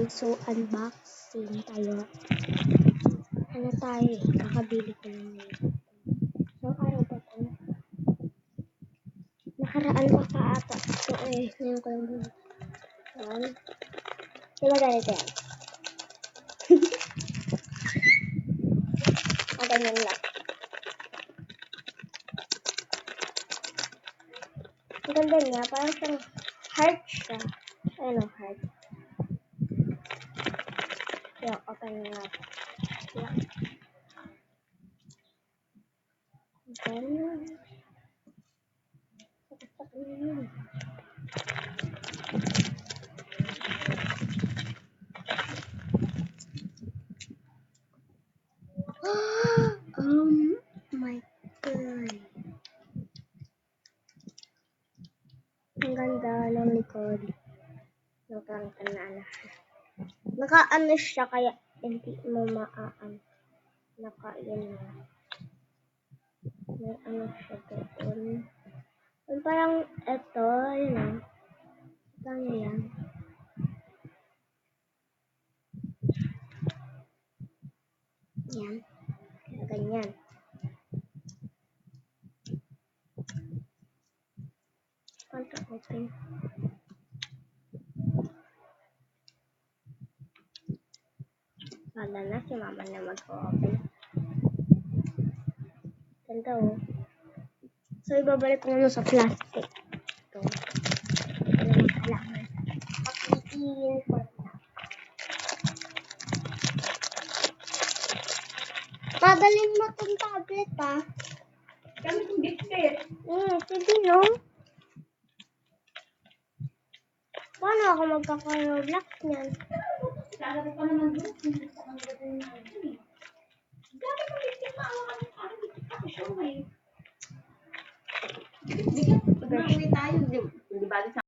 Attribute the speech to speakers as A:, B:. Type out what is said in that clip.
A: Okay, so unboxing tayo. Ano tayo? Kakabili ko lang yun. So, araw ba ito? Nakaraan pa ka ata. So, ngayon ko lang yun. Yan. Diba ganito yan? Ganyan lang. Ang ganda niya, parang siyang heart siya. Ano, heart. Yung, open na natin. Yan. Ganyan. Sakit na yun. My God. Ang ganda ng likod. Naka-ano siya kaya hindi mo maan. Naka-yan na. May ano siya doon. Parang ito, yun o. Parang yan. Yan. Ganyan. Kontra open. Wala na si mama na mag-open. Ganda o. So, ibabalik ko muna sa plastic. Ito. Ito naman kailangan. Pakitiin ko na. Padalin mo itong tablet ha.
B: Kami itong biscuit.
A: Sige no. Paano ako magkaka-Roblox niyan?
B: Lalaro pa naman doon. Hindi sa kanila doon na doon. Gamit ang biscuit pa. Parang biscuit pa ko siya. Bigat. Pag nauwi tayo, di ba?